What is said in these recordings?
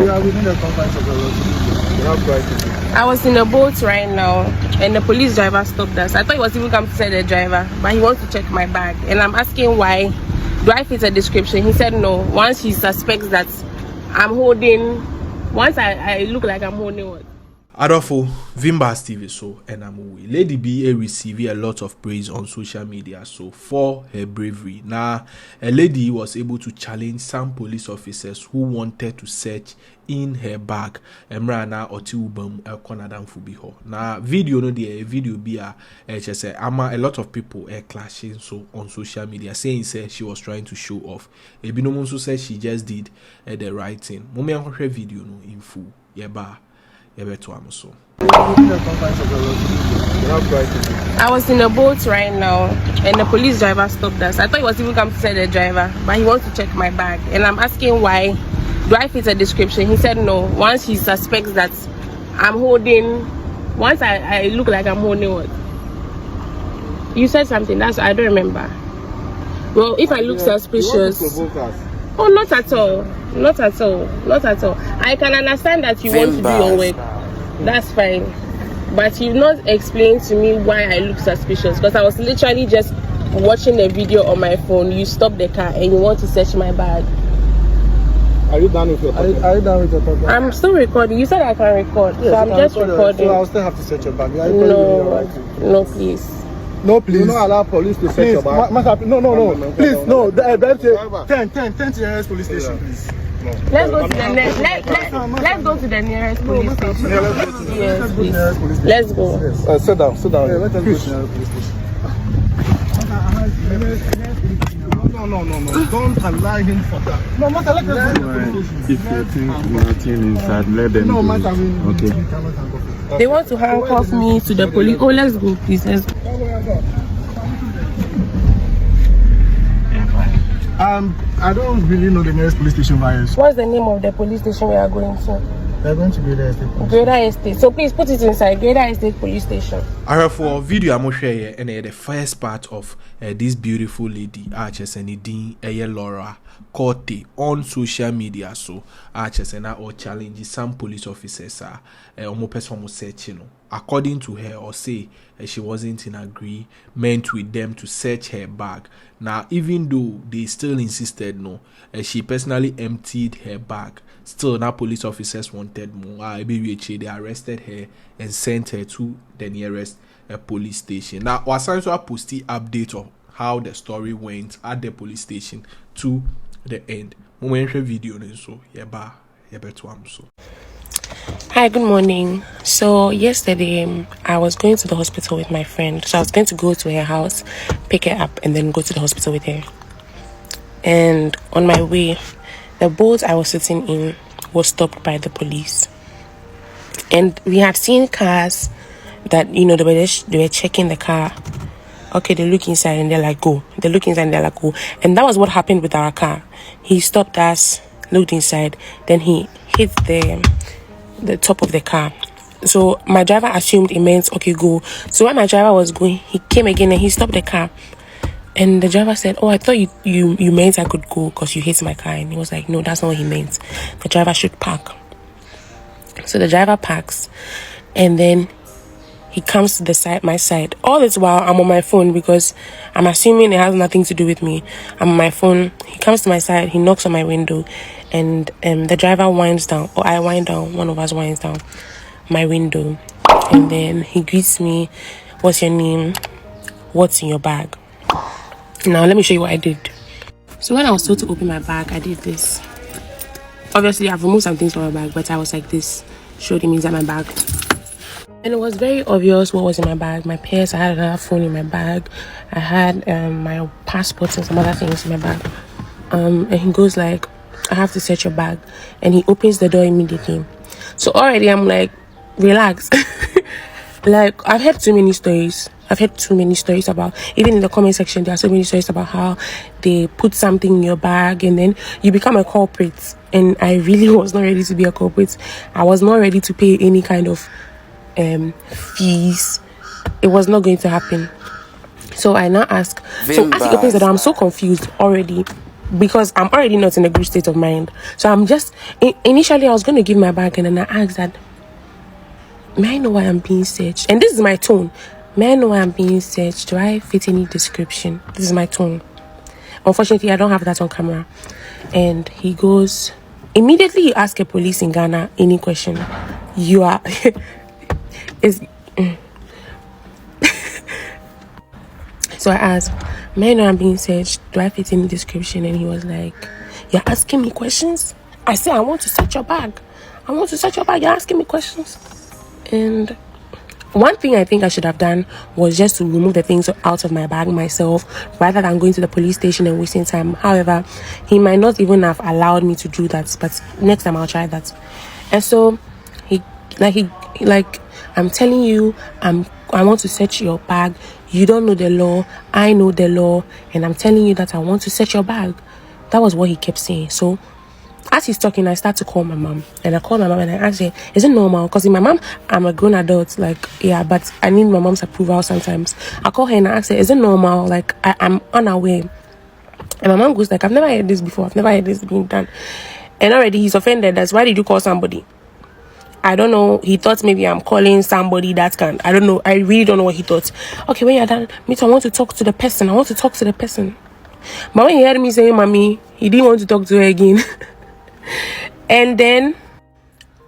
Yeah, within the confines of the road. You have right. I was in a boat right now, and the police driver stopped us. I thought he was even come to say the driver, but he wants to check my bag. And I'm asking why. Do I fit a description? He said no. Once he suspects that I'm holding, once I look like I'm holding what? Adolfo, Vimbas TV so and I'm away. Lady B received a lot of praise on social media so for her bravery. Now, a lady was able to challenge some police officers who wanted to search in her bag. Emrana oti ubam konadam fubiho. Now, video no the video be a a lot of people clashing so on social media saying say she was trying to show off. Ebinomunso said she just did the right thing. Mommy her video no in full. Yeba. I was in a boat right now, and the police driver stopped us. I thought he was even come to say the driver, but he wants to check my bag. And I'm asking why. Do I fit a description? He said no. Once he suspects that I'm holding, once I look like I'm holding what? You said something. I don't remember. Well, if I look suspicious. Oh, not at all. Not at all. Not at all. I can understand that you want to do your work. That's fine. But you've not explained to me why I look suspicious. Because I was literally just watching a video on my phone. You stopped the car and you want to search my bag. Are you done with your talking? Are you done with your talking? I'm still recording. You said I can record. Yes, so I'm just recording. So I'll still have to search your bag. No, please. No, please. You don't allow police to search your bag. No. Please, no. 10 to the nearest police station, please. No. Let's go to the next. Let's go to the nearest police station. Yes, please. Let's go. Yes. Sit down. Yeah, let us go to the nearest police station. No. Don't allow him for that. No, matter. Let us go to the police station. If you think nothing inside, let them go. No, matter. Okay. They want to handcuff me to the police. Oh, let's go, please. Let's go. I don't really know the nearest police station virus. What's the name of the police station we are going to? We are going to Greater Estate. Greater Estate. So please put it inside Greater Estate Police Station. Alright, for video I'm share and the first part of this beautiful lady, Arches and Dean Laura Corte on social media. So Arches and or challenge some police officers are searching. According to her, or say she wasn't in agreement with them to search her bag. Now, even though they still insisted no, she personally emptied her bag. Still, now police officers wanted more. They arrested her and sent her to the nearest police station. Now, Wasanso posted update of how the story went at the police station to the end. Video so Hi, good morning. So yesterday I was going to the hospital with my friend. So I was going to go to her house, pick her up, and then go to the hospital with her. And on my way, the boat I was sitting in was stopped by the police. And we had seen cars that, they were checking the car. Okay, they look inside and they're like, go. They look inside and they're like, go. And that was what happened with our car. He stopped us, looked inside, then he hit the top of the car. So my driver assumed it meant, okay, go. So when my driver was going, he came again and he stopped the car. And the driver said, oh, I thought you meant I could go because you hit my car. And he was like, no, that's not what he meant. The driver should park. So the driver parks and then he comes to the side, my side. All this while I'm on my phone because I'm assuming it has nothing to do with me. I'm on my phone. He comes to my side. He knocks on my window, and the driver winds down, or I wind down. One of us winds down my window, and then he greets me. What's your name? What's in your bag? Now let me show you what I did. So when I was told to open my bag, I did this. Obviously, I've removed some things from my bag, but I was like this. Showed him inside my bag. And it was very obvious what was in my bag. My purse, I had another phone in my bag. I had my passport and some other things in my bag. And he goes like, I have to search your bag. And he opens the door immediately. So already I'm like, relax. Like, I've heard too many stories. About, even in the comment section, there are so many stories about how they put something in your bag and then you become a culprit. And I really was not ready to be a culprit. I was not ready to pay any kind of fees. It was not going to happen. So I now ask. So as he opens the door, I'm so confused already. because I'm already not in a good state of mind. So I'm just, initially I was going to give my bag, and then I asked that, may I know why I'm being searched? And this is my tone. May I know why I'm being searched? Do I fit any description? This is my tone. Unfortunately, I don't have that on camera. And he goes, immediately you ask a police in Ghana any question, you are... So I asked, may I know I'm being searched? Do I fit any description? And he was like, you're asking me questions? I said, I want to search your bag. I want to search your bag. You're asking me questions? And one thing I think I should have done was just to remove the things out of my bag myself, rather than going to the police station and wasting time. However, he might not even have allowed me to do that, but next time I'll try that. And so he I'm telling you, I want to search your bag. You don't know the law. I know the law, and I'm telling you that I want to search your bag. That was what he kept saying. So as he's talking, I start to call my mom, and I call my mom and I ask her, is it normal? Because in my mom, I'm a grown adult, like, yeah, but I need my mom's approval sometimes. I call her and I ask her, is it normal? Like, I'm unaware. And my mom goes like, I've never heard this before. I've never heard this being done. And already he's offended. That's why did you call somebody? I don't know. He thought maybe I'm calling somebody that can. I don't know. I really don't know what he thought. Okay, when you're done, me too, I want to talk to the person. I want to talk to the person. But when he heard me saying, mommy, he didn't want to talk to her again. And then,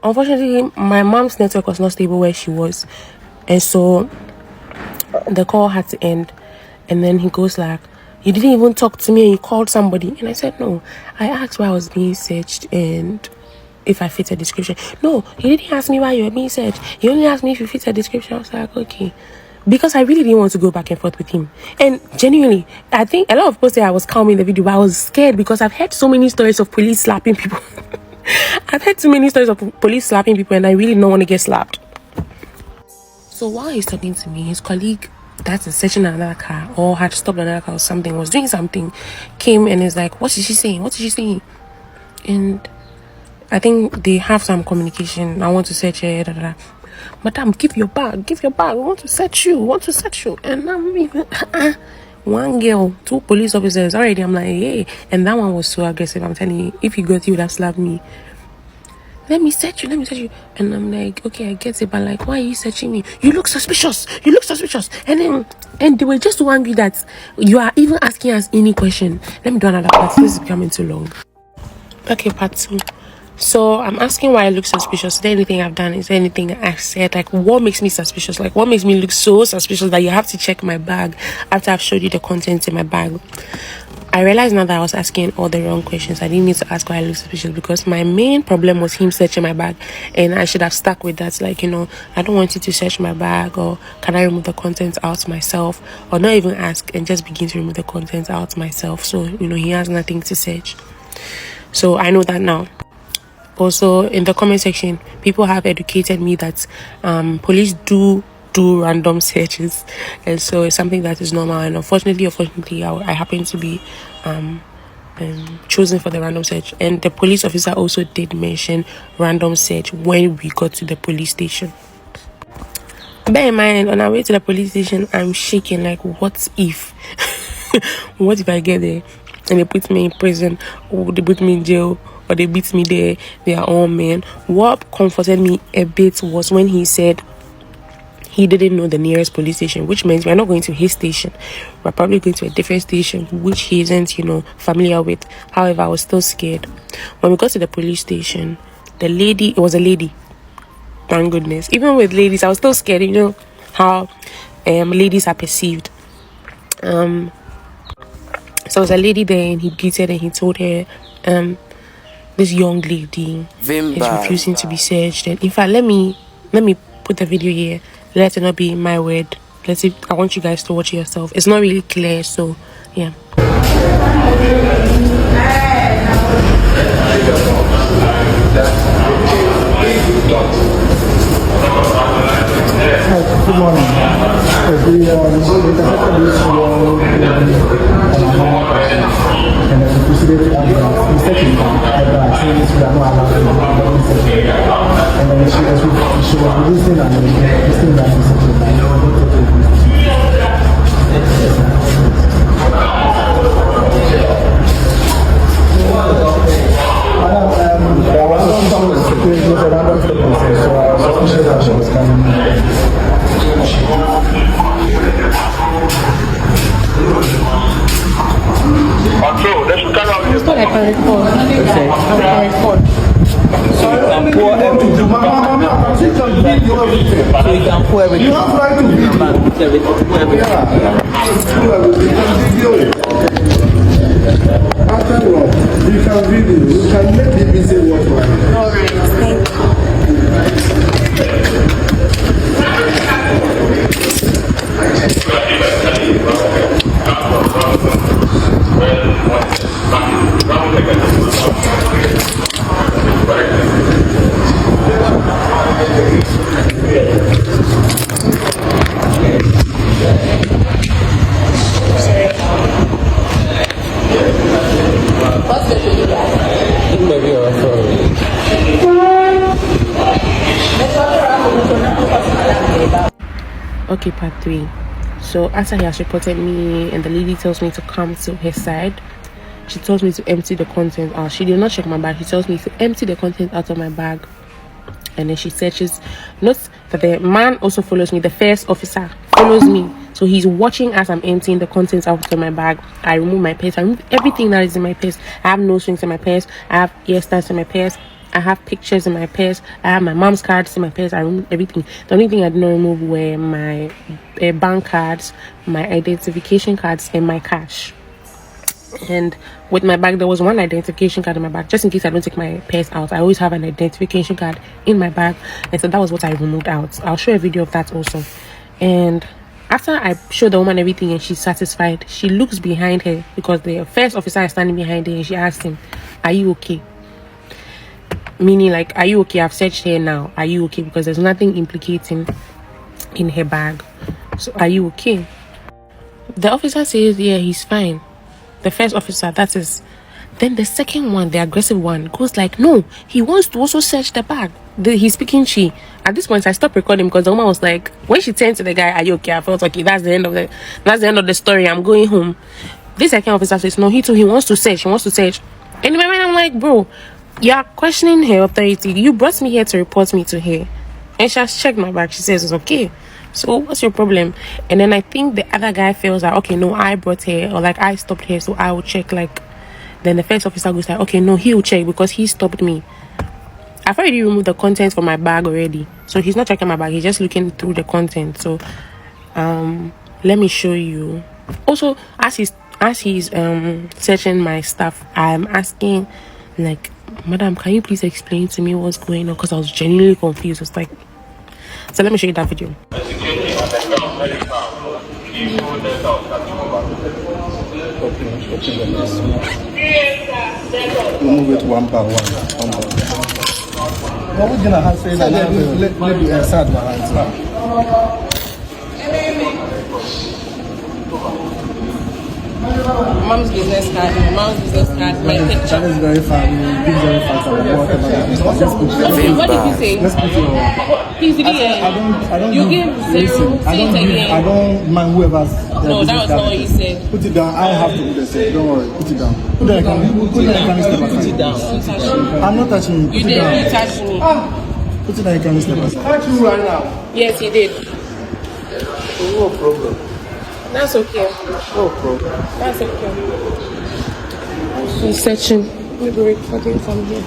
unfortunately, my mom's network was not stable where she was. And so, the call had to end. And then he goes like, you didn't even talk to me and you called somebody. And I said, no. I asked why I was being searched and if I fit a description. No, he didn't ask me why you were being searched. He only asked me if you fit a description. I was like, okay. Because I really didn't want to go back and forth with him. And genuinely, I think a lot of people say I was calm in the video, but I was scared because I've heard so many stories of police slapping people. I've heard too many stories of police slapping people, and I really don't want to get slapped. So while he's talking to me, his colleague that's searching another car or had stopped another car or something, was doing something, came and is like, what is she saying? What is she saying? And I think they have some communication. I want to search her. Da, da, da. Madam, give your bag. Give your bag. We want to search you. We want to search you. And I'm even... one girl, 2 police officers. Already, I'm like, hey. And that one was so aggressive. I'm telling you, if he got you, would have slapped me. Let me search you. Let me search you. And I'm like, okay, I get it. But like, why are you searching me? You look suspicious. You look suspicious. And they were just so angry that you are even asking us any question. Let me do another part. This is becoming too long. Okay, part 2. So I'm asking why I look suspicious. Is there anything I've done? Is there anything I've said? Like, what makes me suspicious? Like, what makes me look so suspicious that you have to check my bag after I've showed you the contents in my bag? I realized now that I was asking all the wrong questions. I didn't need to ask why I look suspicious because my main problem was him searching my bag, and I should have stuck with that. Like, you know, I don't want you to search my bag, or can I remove the contents out myself, or not even ask and just begin to remove the contents out myself. So, you know, he has nothing to search. So I know that now. Also, in the comment section, people have educated me that police do random searches, and so it's something that is normal. And unfortunately, I happen to be chosen for the random search. And the police officer also did mention random search when we got to the police station. Bear in mind, on our way to the police station, I'm shaking like, what if? What if I get there and they put me in prison, or they put me in jail, or they beat me there? They are all men. What comforted me a bit was when he said he didn't know the nearest police station, which means we're not going to his station. We're probably going to a different station, which he isn't, you know, familiar with. However, I was still scared. When we got to the police station, it was a lady. Thank goodness. Even with ladies, I was still scared, you know, how ladies are perceived. So there was a lady there, and he greeted and he told her, this young lady is refusing to be searched. And in fact, let me put the video here. Let it not be my word. I want you guys to watch it yourself. It's not really clear, so yeah. Good morning. And the proceeded mistaking saying we are not allowed to and then she was releasing and listening conscious that she was coming. But I can record. I can record. So you can pour everything. So you can pour everything. You have right to video. Pour everything. After all, you can video. You can make people say what you want. Alright, thank you. Okay, part 3. So after he has reported me and the lady tells me to come to her side, she tells me to empty the content out. She did not check my bag. She tells me to empty the content out of my bag. And then she searches. Notes that the man also follows me. The first officer follows me. So he's watching as I'm emptying the contents out of my bag. I remove my purse. I remove everything that is in my purse. I have nose rings in my purse. I have ear stands in my purse. I have pictures in my purse. I have my mom's cards in my purse. I removed everything. The only thing I did not remove were my bank cards, my identification cards, and my cash. And with my bag, there was one identification card in my bag, just in case I don't take my purse out. I always have an identification card in my bag, and so that was what I removed out. I'll show a video of that also. And after I show the woman everything and she's satisfied, she looks behind her because the first officer is standing behind her, and she asks him, "Are you okay?" Meaning, like, "Are you okay? I've searched her now. Are you okay?" Because there's nothing implicating in her bag. So, "Are you okay?" The officer says, "Yeah, he's fine." The first officer, that is. Then the second one, the aggressive one, goes like, "No, he wants to also search the bag." He's speaking she. At this point, I stopped recording because the woman was like, when she turned to the guy, "Are you okay?" I felt okay. That's the end of the story. I'm going home. This second officer says, "No, he wants to search. He wants to search." And in my mind, I'm like, bro, you are questioning her authority. You brought me here to report me to her, and she has checked my bag. She says it's okay. So what's your problem? And then I think the other guy feels like, okay, no, I brought her, or like I stopped her, so I will check. Like, then the first officer goes like, okay, no, he will check because he stopped me. I've already removed the contents from my bag already, so he's not checking my bag. He's just looking through the content. So let me show you. Also, as he's searching my stuff, I'm asking, like, "Madam, can you please explain to me what's going on?" Because I was genuinely confused. It's like, so let me show you that video. Move it one by one. What we're gonna have to say that maybe sad behind now. Mom's business card, my picture. That is very fun. Be very fast and whatever. Just put What did you say? let's put your. Please, did I don't. You give 0. Say it again. I don't mind whoever's. No, that was not what you said. Put it down. I have to do the same. Don't worry. Put it down. Put it down. Put it down. I'm not touching you. You did. You touched me. Put it down. You can step aside. Can't you right now? Yes, he did. No problem. That's okay. No problem. That's okay. He's searching. Maybe recording from here.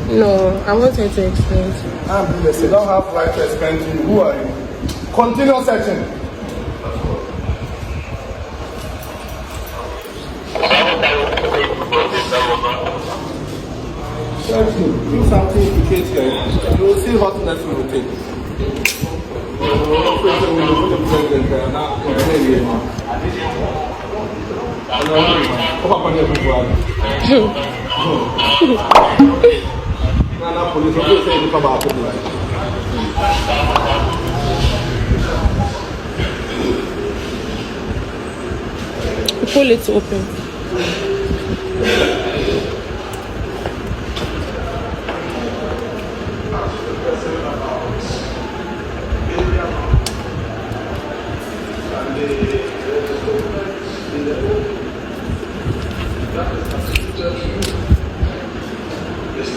No, I want her to explain. You don't have right to explain to you. Who are you? Continue searching. Searching. Do something to take here. You will see what next will take. Pull it to open. Oh,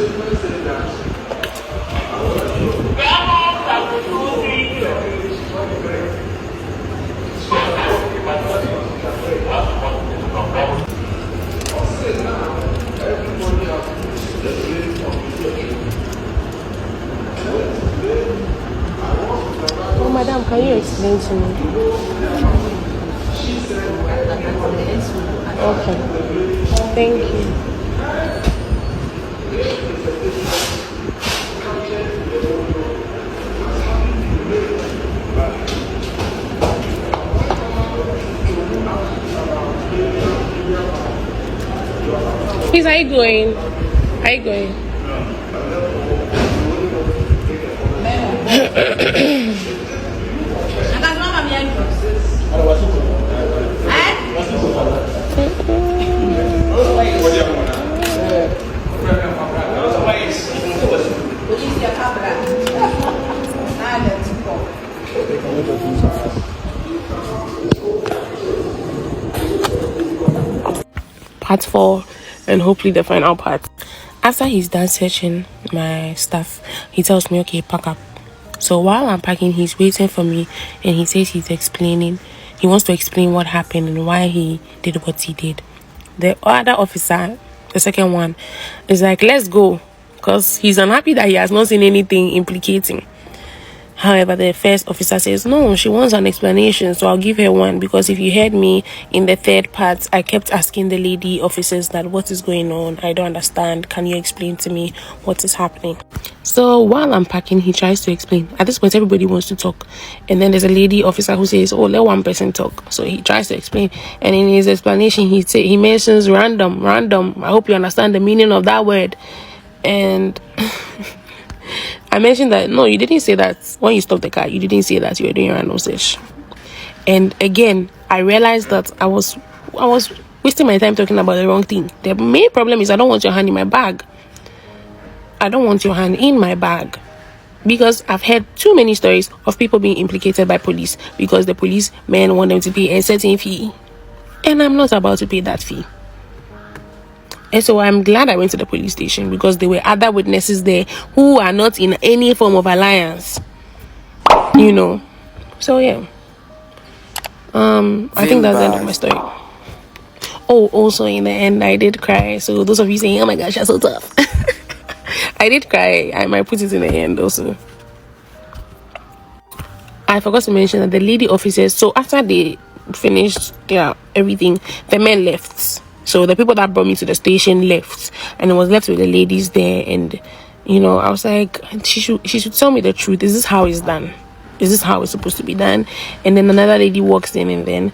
madam, can you explain to me? Okay. Thank you. Please, are you going? Are you going? Part 4 and hopefully the final part. After he's done searching my stuff, he tells me, okay, pack up. So while I'm packing, he's waiting for me and he says he wants to explain what happened and why he did what he did. The other officer, the second one, is like, let's go, because he's unhappy that he has not seen anything implicating. However, the first officer says, no, she wants an explanation, so I'll give her one, because if you heard me in the third part, I kept asking the lady officers that what is going on, I don't understand, can you explain to me what is happening? So while I'm packing, he tries to explain. At this point, everybody wants to talk, and then there's a lady officer who says, oh, let one person talk. So he tries to explain, and in his explanation, he mentions random. I hope you understand the meaning of that word. And I mentioned that, no, you didn't say that when you stopped the car. You didn't say that you were doing a random search. And again, I realized that I was wasting my time talking about the wrong thing. The main problem is I don't want your hand in my bag. I don't want your hand in my bag. Because I've heard too many stories of people being implicated by police because the policemen want them to pay a certain fee. And I'm not about to pay that fee. And so I'm glad I went to the police station because there were other witnesses there who are not in any form of alliance. You know. So yeah. I think that's the end of my story. Oh, also in the end I did cry. So those of you saying, oh my gosh, you're so tough. I did cry. I might put it in the end also. I forgot to mention that the lady officers, so after they finished everything, the men left. So the people that brought me to the station left, and I was left with the ladies there. And you know, I was like, she should tell me the truth. Is this how it's done? Is this how it's supposed to be done? And then another lady walks in, and then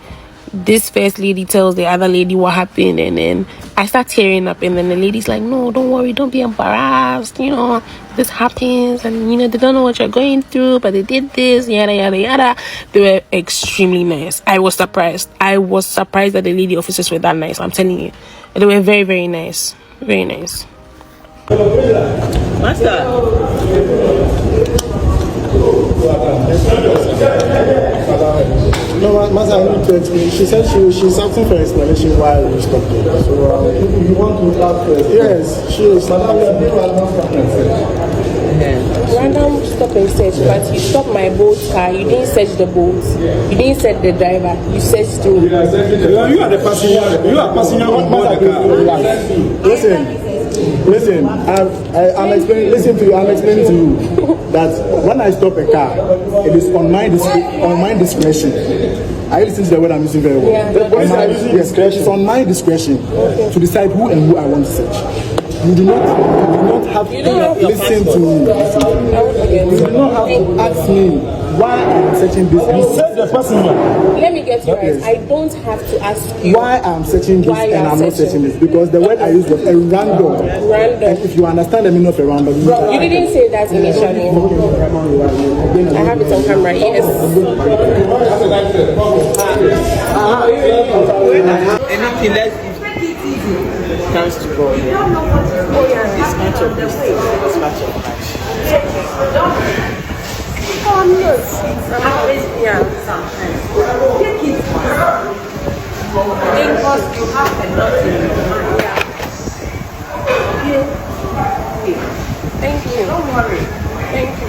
this first lady tells the other lady what happened, and then I start tearing up, and then the lady's like, no, don't worry, don't be embarrassed, you know, this happens, and you know, they don't know what you're going through, but they did this, yada yada yada. They were extremely nice. I was surprised that the lady officers were that nice. I'm telling you, they were very, very nice. Very nice. Master. No, Master, I need to explain. She said she's asking for explanation why we stopped her. So you want to ask her? Yes, she is. Random stop and search, but you stopped my boat car. You didn't search the boat. You didn't search the driver. You searched me. You are the passenger. You are passenger on board the car. Listen, I'm explaining. Listen to you. I'm explaining to you that when I stop a car, it is on my discretion. I listen to the word I'm using very well. Yeah. Yes, it's on my discretion to decide who and who I want to search. You do not have to listen to me. You do not have to ask me why I'm searching this. You said the passenger. Let me get you right. Yes. I don't have to ask you why I'm searching this and I'm not searching this, because the word I used was a random. And if you understand the meaning of a random, you didn't say that initially. I have it on camera. Yes. Anything less comes to God. It's much of this. It's much of much. Yeah. Because you have a lot in your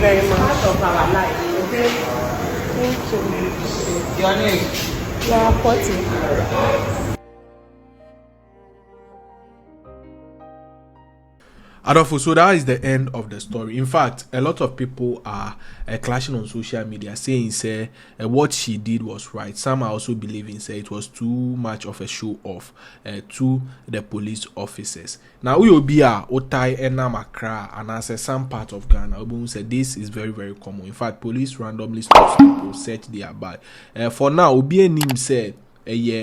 very much. Part of our life, okay? Thank you. Your name? Yeah, 40. Adolfo, so that is the end of the story. In fact, a lot of people are clashing on social media saying, say, what she did was right. Some are also believing, say, it was too much of a show off to the police officers. Now, we will be a Otai Enam Accra, and as some part of Ghana, we say this is very, very common. In fact, police randomly stop people, search their bag. For now, Obi Enim said,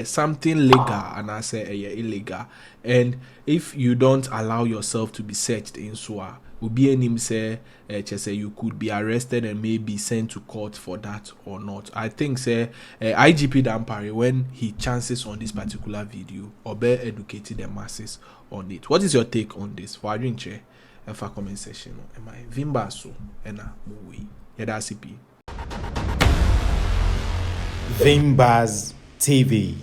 something legal and I say illegal, and if you don't allow yourself to be searched in SWA, Obi Enim say you could be arrested and maybe sent to court for that or not. I think say IGP Dampare, when he chances on this particular video, Obe educated the masses on it. What is your take on this? For Adwinche and for comment section, am I Vimba so and a movie? Yeda CP Vimbaz TV.